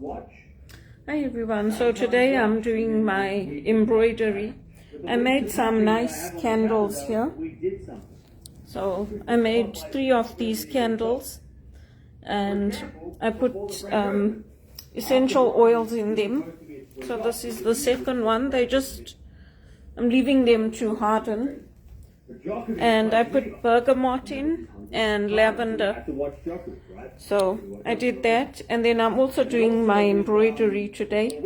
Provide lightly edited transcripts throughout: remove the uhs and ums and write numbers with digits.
Hi everyone, so today I'm doing my embroidery. I made some nice candles here. So I made 3 of these candles and I put essential oils in them. So this is the second one. I'm leaving them to harden. And I put bergamot in and lavender. So I did that, and then I'm also doing my embroidery today.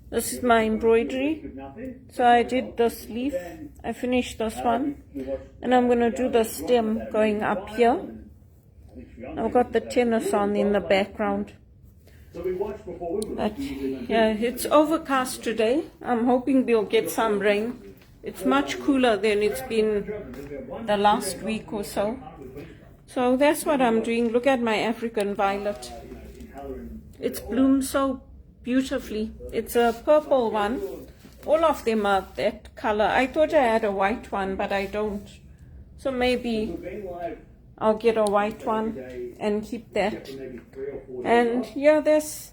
This is my embroidery. So I did this leaf, I finished this one, and I'm going to do the stem going up here. I've got the tennis on in the background. But yeah, it's overcast today. I'm hoping we'll get some rain. It's much cooler than it's been the last week or so. So that's what I'm doing. Look at my African violet. It's bloomed so beautifully. It's a purple one. All of them are that color. I thought I had a white one, but I don't. So maybe I'll get a white one and keep that. And yeah, that's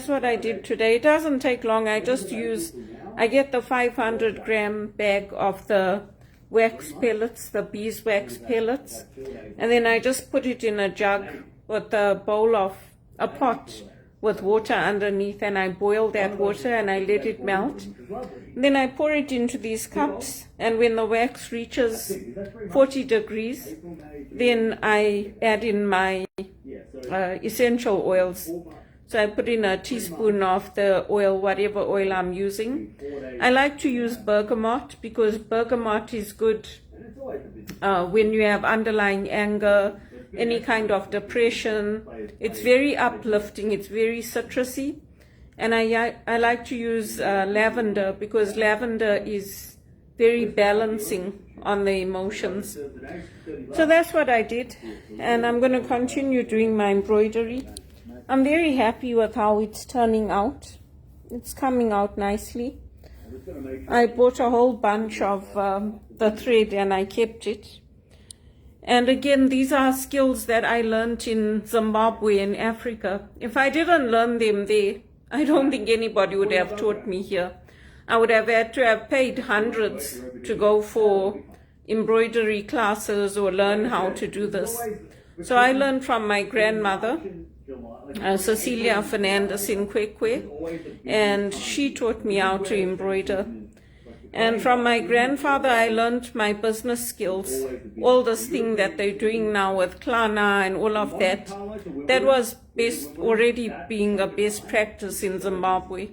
what I did today. It doesn't take long. I get the 500-gram bag of the wax pellets, the beeswax pellets, and then I just put it in a jug with a pot with water underneath, and I boil that water and I let it melt. Then I pour it into these cups, and when the wax reaches 40 degrees, then I add in my essential oils. So I put in a teaspoon of the oil, whatever oil I'm using. I like to use bergamot because bergamot is good when you have underlying anger, any kind of depression. It's very uplifting, it's very citrusy. And I like to use lavender because lavender is very balancing on the emotions. So that's what I did, and I'm going to continue doing my embroidery. I'm very happy with how it's turning out. It's coming out nicely. I bought a whole bunch of the thread and I kept it. And again, these are skills that I learned in Zimbabwe and Africa. If I didn't learn them there, I don't think anybody would have taught me here. I would have had to have paid hundreds to go for embroidery classes or learn how to do this. So I learned from my grandmother, Cecilia Fernandez in Kwekwe, and she taught me how to embroider. And from my grandfather, I learned my business skills. All this thing that they're doing now with Klana and all of that, that was already being a best practice in Zimbabwe.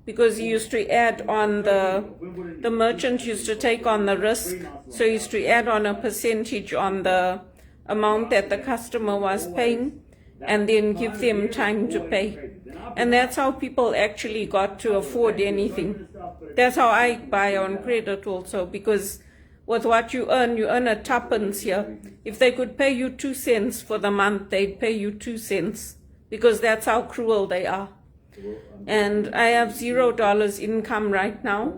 Because he used to add on the merchant used to take on the risk, so he used to add on a percentage on the amount that the customer was paying, and then give them time to pay. And that's how people actually got to afford anything. That's how I buy on credit also, because with what you earn a tuppence here. If they could pay you 2 cents for the month, they'd pay you 2 cents, because that's how cruel they are. And I have $0 income right now.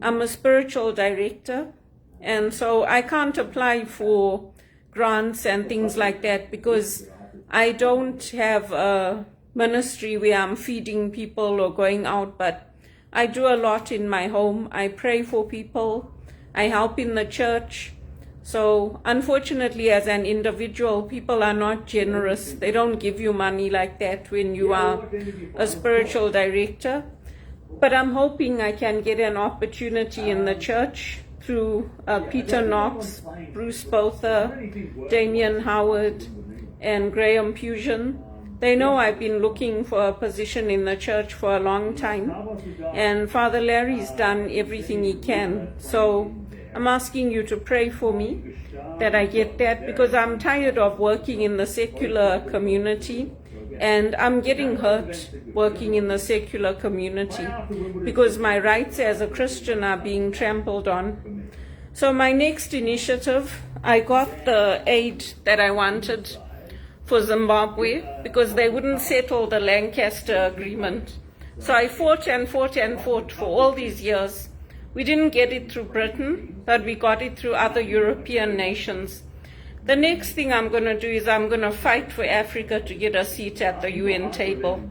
I'm a spiritual director, and so I can't apply for grants and things like that because I don't have a ministry where I'm feeding people or going out, but I do a lot in my home. I pray for people. I help in the church. So unfortunately, as an individual, people are not generous. They don't give you money like that when you are a spiritual director. But I'm hoping I can get an opportunity in the church through Peter Knox, Bruce Botha, Damien Howard, and Graham Fusion. They know I've been looking for a position in the church for a long time, and Father Larry's done everything he can. So I'm asking you to pray for me that I get that, because I'm tired of working in the secular community, and I'm getting hurt working in the secular community because my rights as a Christian are being trampled on. So my next initiative, I got the aid that I wanted for Zimbabwe because they wouldn't settle the Lancaster Agreement. So I fought and fought and fought for all these years. We didn't get it through Britain, but we got it through other European nations. The next thing I'm going to do is I'm going to fight for Africa to get a seat at the UN table.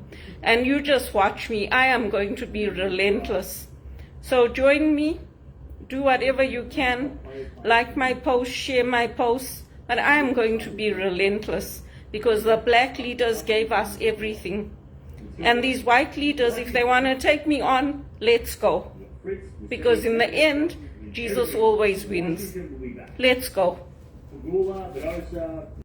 And you just watch me. I am going to be relentless. So join me. Do whatever you can. Like my post, share my posts. But I am going to be relentless because the black leaders gave us everything. And these white leaders, if they want to take me on, let's go. Because in the end, Jesus always wins. Let's go.